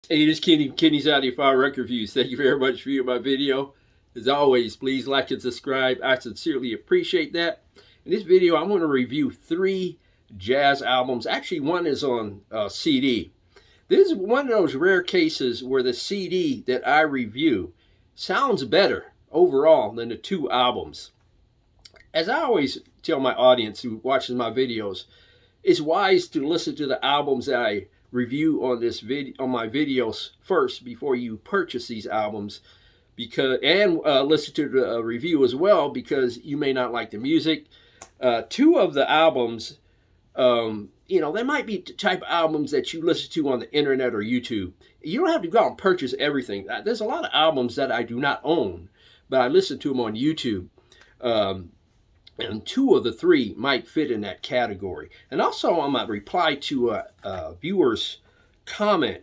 Hey, this is Kenny's Audiophile Record Reviews. Thank you very much for viewing my video. As always, please like and subscribe. I sincerely appreciate that. In this video, I'm going to review 3 jazz albums. Actually, one is on CD. This is one of those rare cases where the CD that I review sounds better overall than the 2 albums. As I always tell my audience who watches my videos, it's wise to listen to the albums that I review on this video, on my videos first before you purchase these albums, because listen to the review as well, because you may not like the music. 2 of the albums, they might be the type of albums that you listen to on the internet or YouTube. You don't have to go out and purchase everything. There's a lot of albums that I do not own, but I listen to them on YouTube. And 2 of the 3 might fit in that category. And also, I'm going to reply to a viewer's comment.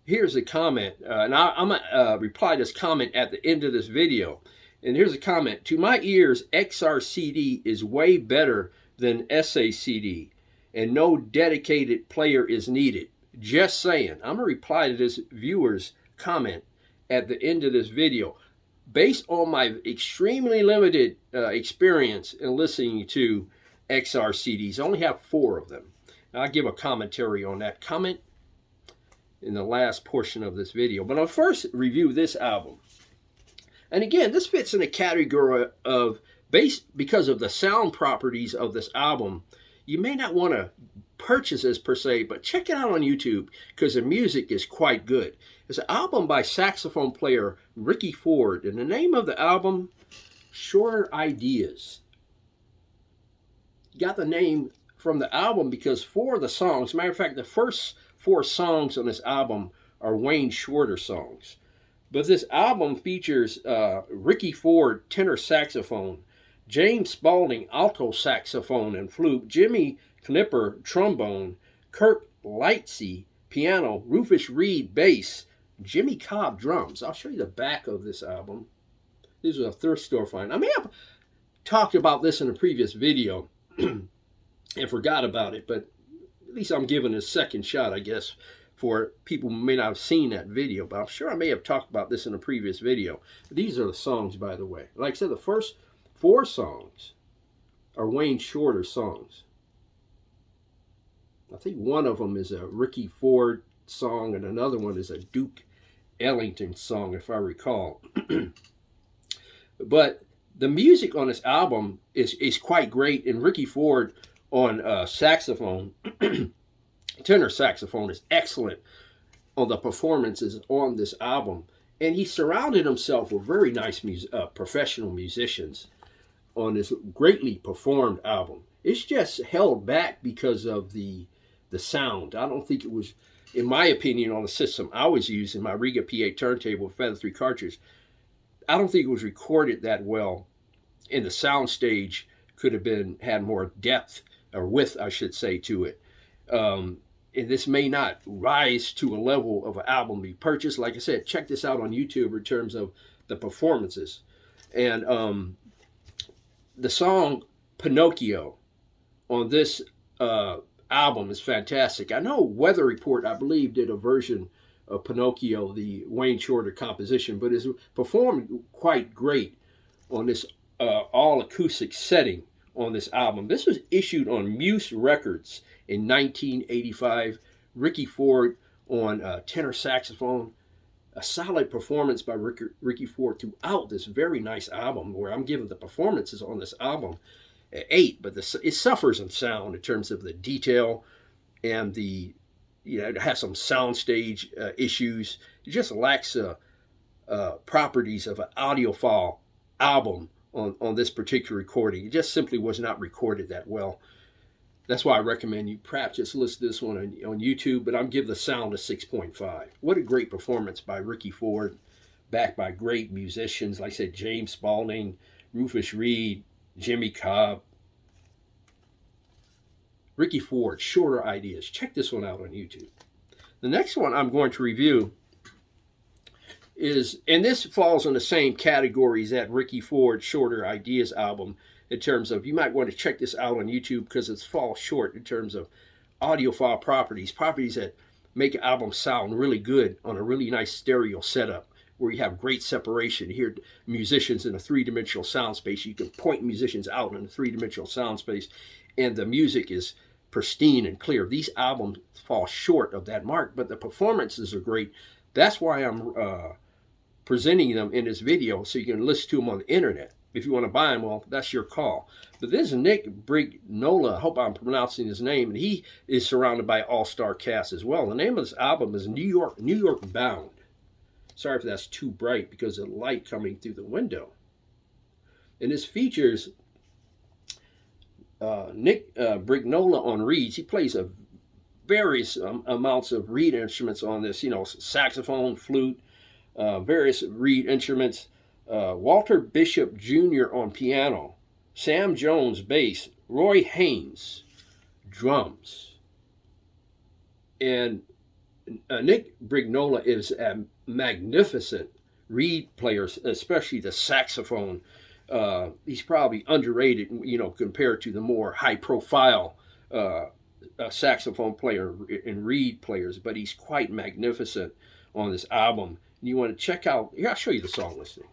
Here's a comment. And I'm going to reply this comment at the end of this video. And here's a comment. To my ears, XRCD is way better than SACD. And no dedicated player is needed. Just saying. I'm going to reply to this viewer's comment at the end of this video, based on my extremely limited experience in listening to XRCDs. I only have 4 of them. And I'll give a commentary on that comment in the last portion of this video. But I'll first review this album. And again, this fits in the category of, because of the sound properties of this album, you may not want to purchase this per se, but check it out on YouTube because the music is quite good. It's an album by saxophone player Ricky Ford, and the name of the album, Shorter Ideas. Got the name from the album because 4 of the songs, matter of fact, the first 4 songs on this album are Wayne Shorter songs. But this album features Ricky Ford tenor saxophone, James Spaulding alto saxophone and flute, Jimmy Knipper trombone, Kirk Lightsey piano, Rufus Reed bass, Jimmy Cobb drums. I'll show you the back of this album. This is a thrift store find. I may have talked about this in a previous video and forgot about it, but at least I'm giving it a second shot, I guess, for people who may not have seen that video. But I'm sure I may have talked about this in a previous video. These are the songs, by the way. Like I said, the first 4 songs are Wayne Shorter songs. I think one of them is a Ricky Ford song, and another one is a Duke Ellington song, if I recall. But the music on this album is quite great, and Ricky Ford on saxophone, tenor saxophone, is excellent on the performances on this album. And he surrounded himself with very nice professional musicians on this greatly performed album. It's just held back because of the sound. I don't think it was, in my opinion, on the system I was using, my Rega P8 turntable with Feather 3 cartridge, I don't think it was recorded that well. And the sound stage could have had more depth, or width, I should say, to it. And this may not rise to a level of an album to be purchased. Like I said, check this out on YouTube in terms of the performances. And the song Pinocchio on this album is fantastic. I know Weather Report, I believe, did a version of Pinocchio, the Wayne Shorter composition, but it's performed quite great on this all acoustic setting on this album. This was issued on Muse Records in 1985. Ricky Ford on tenor saxophone. A solid performance by Ricky Ford throughout this very nice album, where I'm giving the performances on this album 8, but it suffers in sound in terms of the detail and it has some soundstage issues. It just lacks properties of an audiophile album on this particular recording. It just simply was not recorded that well. That's why I recommend you perhaps just listen to this one on YouTube, but I'm giving the sound a 6.5. What a great performance by Ricky Ford, backed by great musicians, like I said, James Spaulding, Rufus Reed, Jimmy Cobb. Ricky Ford, Shorter Ideas. Check this one out on YouTube. The next one I'm going to review is, and this falls in the same category as that Ricky Ford Shorter Ideas album, in terms of, you might want to check this out on YouTube because it falls short in terms of audiophile properties that make an album sound really good on a really nice stereo setup where you have great separation. You hear musicians in a three-dimensional sound space. You can point musicians out in a three-dimensional sound space, and the music is pristine and clear. These albums fall short of that mark, but the performances are great. That's why I'm presenting them in this video, so you can listen to them on the internet. If you want to buy them, well, that's your call. But this is Nick Brignola. I hope I'm pronouncing his name, and he is surrounded by all-star cast as well. The name of this album is New York Bound. Sorry if that's too bright because of the light coming through the window. And this features Nick Brignola on reeds. He plays a various amounts of reed instruments on this, you know, saxophone, flute, various reed instruments. Walter Bishop Jr. on piano, Sam Jones bass, Roy Haynes drums. And Nick Brignola is a magnificent reed player, especially the saxophone. He's probably underrated, you know, compared to the more high-profile saxophone player and reed players, but he's quite magnificent on this album. And you want to check out, here, I'll show you the song listing.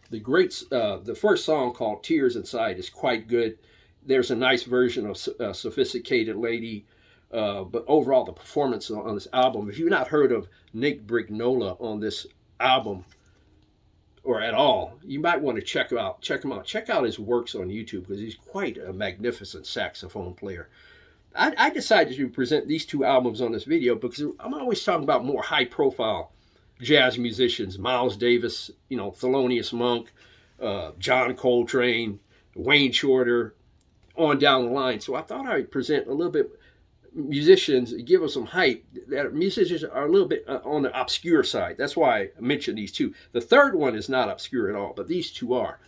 The first song called Tears Inside is quite good. There's a nice version of Sophisticated Lady, but overall the performance on this album, if you've not heard of Nick Brignola on this album or at all, you might want to check him out. Check out his works on YouTube because he's quite a magnificent saxophone player. I decided to present these two albums on this video because I'm always talking about more high-profile jazz musicians, Miles Davis, you know, Thelonious Monk, John Coltrane, Wayne Shorter, on down the line. So I thought I'd present a little bit musicians, give us some hype. That musicians are a little bit on the obscure side. That's why I mentioned these two. The third one is not obscure at all, but these two are.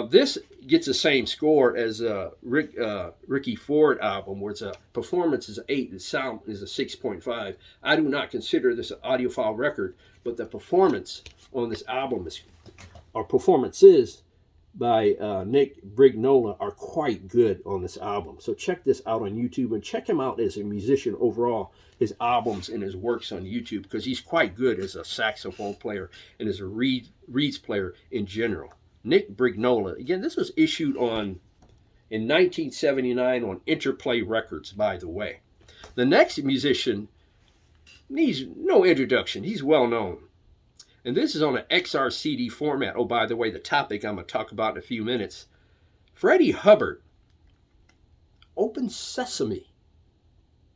This gets the same score as Ricky Ford album, where it's a performance is 8, the sound is a 6.5. I do not consider this an audiophile record, but the performance on this album is, or performances by Nick Brignola are quite good on this album. So check this out on YouTube and check him out as a musician overall, his albums and his works on YouTube, because he's quite good as a saxophone player and as a reeds player in general. Nick Brignola. Again, this was issued in 1979 on Interplay Records, by the way. The next musician needs no introduction. He's well known. And this is on an XRCD format. Oh, by the way, the topic I'm going to talk about in a few minutes. Freddie Hubbard, Open Sesame.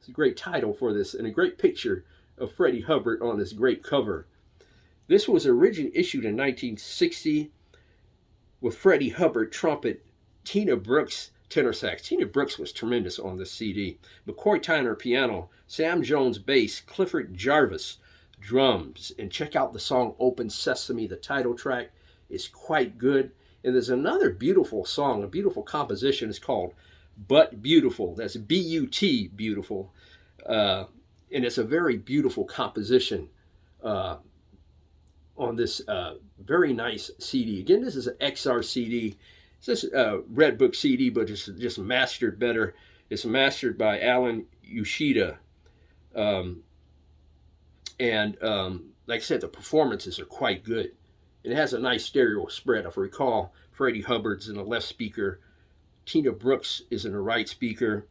It's a great title for this and a great picture of Freddie Hubbard on this great cover. This was originally issued in 1960 with Freddie Hubbard trumpet, Tina Brooks tenor sax. Tina Brooks was tremendous on this CD. McCoy Tyner piano, Sam Jones bass, Clifford Jarvis drums. And check out the song Open Sesame. The title track is quite good. And there's another beautiful song, a beautiful composition. It's called But Beautiful. That's B-U-T, beautiful. And it's a very beautiful composition on this very nice CD. Again, this is an XRCD. It's just a Red Book CD, but it's just mastered better. It's mastered by Alan Yoshida. Like I said, the performances are quite good. And it has a nice stereo spread. If I recall, Freddie Hubbard's in the left speaker. Tina Brooks is in the right speaker.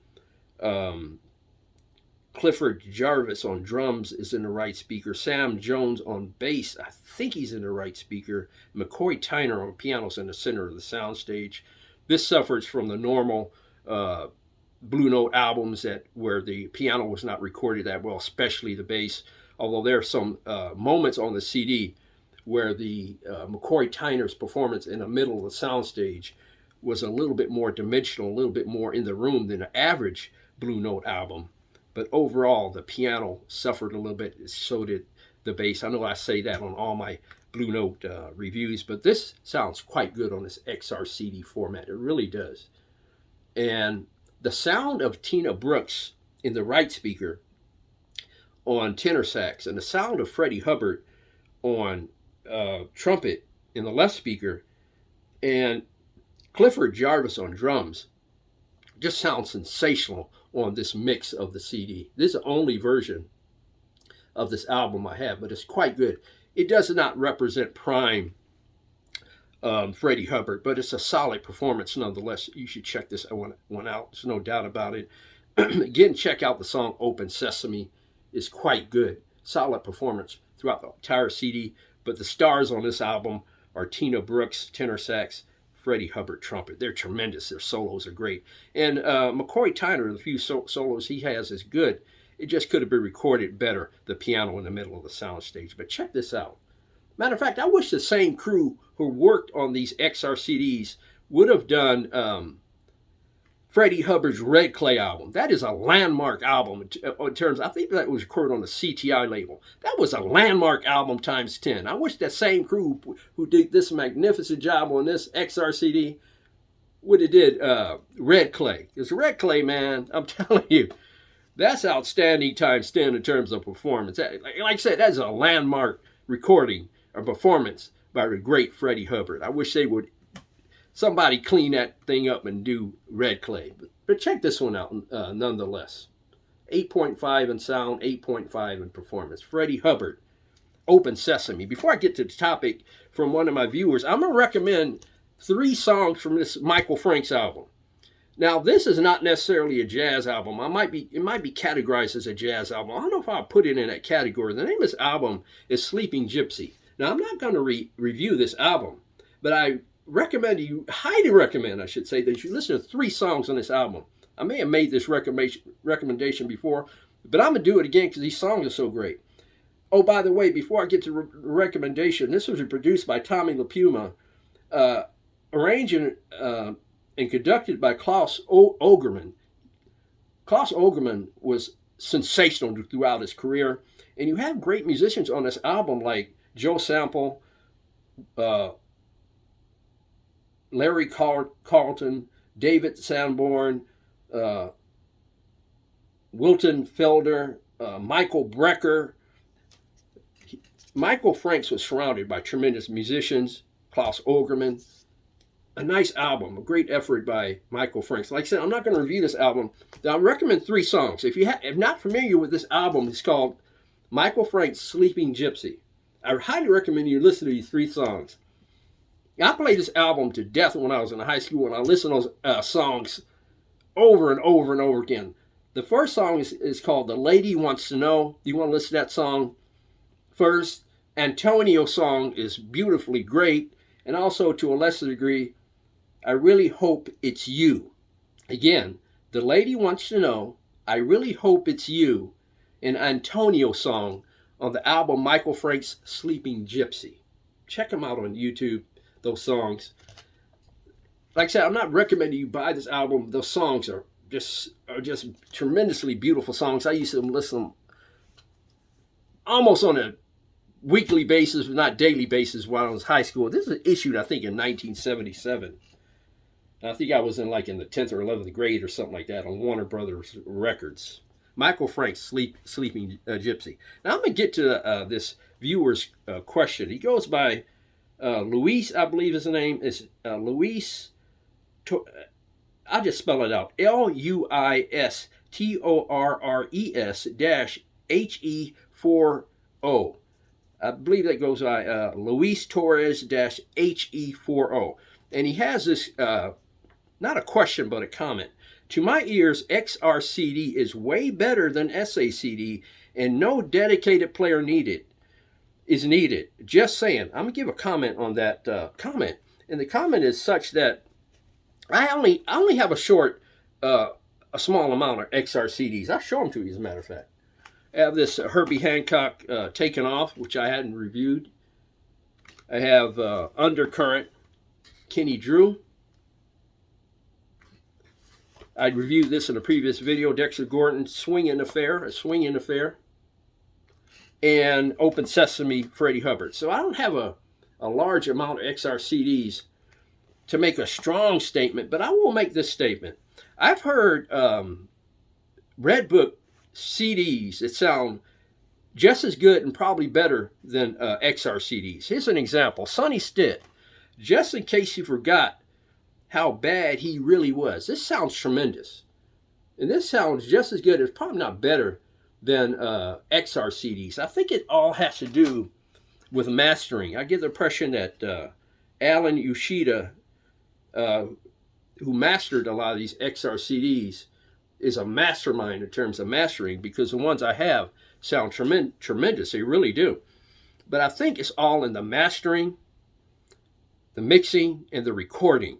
Clifford Jarvis on drums is in the right speaker. Sam Jones on bass, I think he's in the right speaker. McCoy Tyner on piano's in the center of the soundstage. This suffers from the normal Blue Note albums where the piano was not recorded that well, especially the bass. Although there are some moments on the CD where the McCoy Tyner's performance in the middle of the soundstage was a little bit more dimensional, a little bit more in the room than an average Blue Note album. But overall, the piano suffered a little bit, so did the bass. I know I say that on all my Blue Note reviews, but this sounds quite good on this XRCD format. It really does. And the sound of Tina Brooks in the right speaker on tenor sax and the sound of Freddie Hubbard on trumpet in the left speaker and Clifford Jarvis on drums Just sounds sensational on this mix of the CD. This is the only version of this album I have, but it's quite good. It does not represent prime Freddie Hubbard, but it's a solid performance nonetheless. You should check this one out. There's no doubt about it. Again, check out the song Open Sesame. It's quite good. Solid performance throughout the entire CD, but the stars on this album are Tina Brooks, tenor sax, Freddie Hubbard, trumpet. They're tremendous. Their solos are great. And McCoy Tyner, the few solos he has is good. It just could have been recorded better, the piano in the middle of the soundstage. But check this out. Matter of fact, I wish the same crew who worked on these XRCDs would have done Freddie Hubbard's Red Clay album. That is a landmark album in terms, I think that was recorded on the CTI label. That was a landmark album times 10. I wish that same crew who did this magnificent job on this XRCD would have did Red Clay. Because Red Clay, man, I'm telling you, that's outstanding times 10 in terms of performance. Like I said, that's a landmark recording or performance by the great Freddie Hubbard. I wish they would, somebody clean that thing up and do Red Clay. But check this one out nonetheless. 8.5 in sound, 8.5 in performance. Freddie Hubbard, Open Sesame. Before I get to the topic from one of my viewers, I'm going to recommend 3 songs from this Michael Franks album. Now, this is not necessarily a jazz album. It might be categorized as a jazz album. I don't know if I'll put it in that category. The name of this album is Sleeping Gypsy. Now, I'm not going to review this album, but I recommend you, highly recommend, I should say, that you listen to 3 songs on this album. I may have made this recommendation before, but I'm going to do it again because these songs are so great. Oh, by the way, before I get to the recommendation, this was produced by Tommy LaPuma, arranged and conducted by Klaus Ogerman. Klaus Ogerman was sensational throughout his career, and you have great musicians on this album like Joe Sample, Larry Carlton, David Sanborn, Wilton Felder, Michael Brecker. Michael Franks was surrounded by tremendous musicians, Klaus Ogerman. A nice album, a great effort by Michael Franks. Like I said, I'm not going to review this album. I recommend 3 songs. If you're not familiar with this album, it's called Michael Franks' Sleeping Gypsy. I highly recommend you listen to these 3 songs. I played this album to death when I was in high school, and I listened to those songs over and over and over again. The first song is called The Lady Wants to Know. You want to listen to that song first. Antonio's song is beautifully great, and also to a lesser degree, I Really Hope It's You. Again, The Lady Wants to Know, I Really Hope It's You, and Antonio's song on the album Michael Franks' Sleeping Gypsy. Check them out on YouTube, those songs. Like I said, I'm not recommending you buy this album. Those songs are just tremendously beautiful songs. I used to listen to them almost on a weekly basis, but not daily basis while I was in high school. This was issued, I think, in 1977. I think I was in the 10th or 11th grade or something like that on Warner Brothers Records. Michael Franks' Sleeping Gypsy. Now I'm going to get to this viewer's question. He goes by Luis, I believe his name is Luis. I'll just spell it out. LUISTORRES-HE40. I believe that goes by Luis Torres-HE40. And he has this, not a question, but a comment. To my ears, XRCD is way better than SACD, and no dedicated player is needed. Just saying. I'm going to give a comment on that comment. And the comment is such that I only have a small amount of XRCDs. I'll show them to you, as a matter of fact. I have this Herbie Hancock Taken Off, which I hadn't reviewed. I have Undercurrent, Kenny Drew. I reviewed this in a previous video. Dexter Gordon, Swingin' Affair, and Open Sesame, Freddie Hubbard. So I don't have a large amount of XRCDs to make a strong statement, but I will make this statement. I've heard Red Book CDs that sound just as good and probably better than XRCDs. Here's an example. Sonny Stitt, just in case you forgot how bad he really was. This sounds tremendous. And this sounds just as good, it's probably not better than XRCDs. I think it all has to do with mastering. I get the impression that Alan Yoshida, who mastered a lot of these XRCDs, is a mastermind in terms of mastering, because the ones I have sound tremendous. They really do. But I think it's all in the mastering, the mixing, and the recording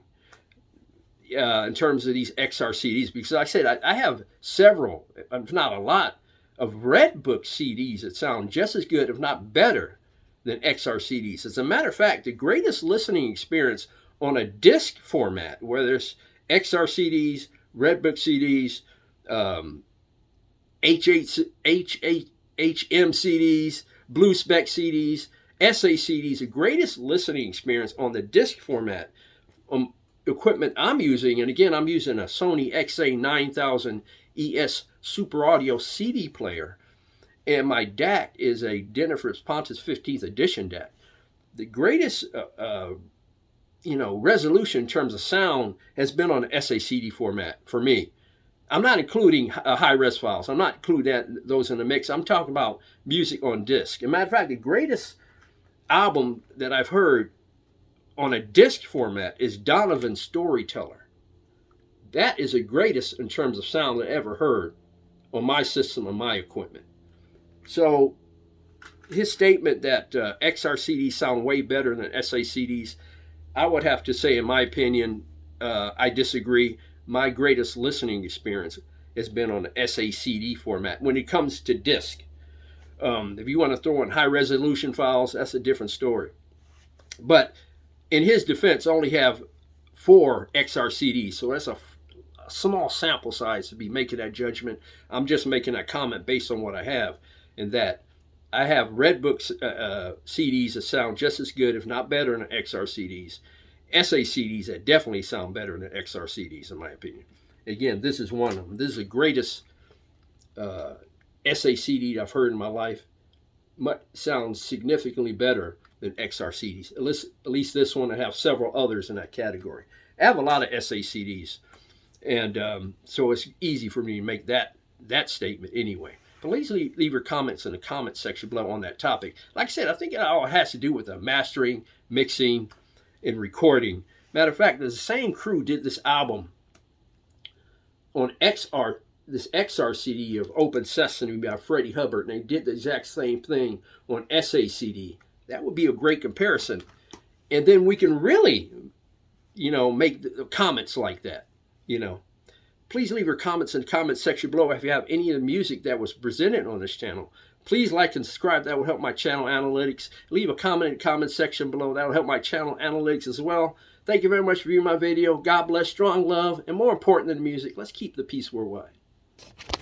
in terms of these XRCDs. Because like I said, I have several, if not a lot, of Red Book CDs that sound just as good, if not better, than XRCDs. As a matter of fact, the greatest listening experience on a disc format, where there's XRCDs, Red Book CDs, HM CDs, Blue Spec CDs, SACDs, the greatest listening experience on the disc format equipment I'm using, and again, I'm using a Sony XA9000ES Super Audio CD player, and my DAC is a Denafrips Pontus 15th edition DAC. The greatest resolution in terms of sound has been on the SACD format for me. I'm not including high-res files. I'm not including those in the mix. I'm talking about music on disc. As a matter of fact, the greatest album that I've heard on a disc format is Donovan's Storyteller. That is the greatest in terms of sound I ever heard on my system, on my equipment. So his statement that XRCDs sound way better than SACDs, I would have to say, in my opinion, I disagree. My greatest listening experience has been on the SACD format when it comes to disc. If you want to throw in high resolution files, that's a different story. But in his defense, I only have 4 XRCDs, so that's a small sample size to be making that judgment. I'm just making that comment based on what I have, and that I have Red Book CDs that sound just as good, if not better, than XRCDs. SACDs that definitely sound better than XRCDs, in my opinion. Again, this is one of them. This is the greatest SACD I've heard in my life. Sounds significantly better than XRCDs. At least this one. I have several others in that category. I have a lot of SACDs, and so it's easy for me to make that statement anyway. But please leave your comments in the comment section below on that topic. Like I said, I think it all has to do with the mastering, mixing, and recording. Matter of fact, the same crew did this album on this XRCD of Open Sesame by Freddie Hubbard, and they did the exact same thing on SACD. That would be a great comparison. And then we can really, make the comments like that, Please leave your comments in the comment section below if you have any of the music that was presented on this channel. Please like and subscribe. That will help my channel analytics. Leave a comment in the comment section below. That will help my channel analytics as well. Thank you very much for viewing my video. God bless, strong love, and more important than the music, let's keep the peace worldwide.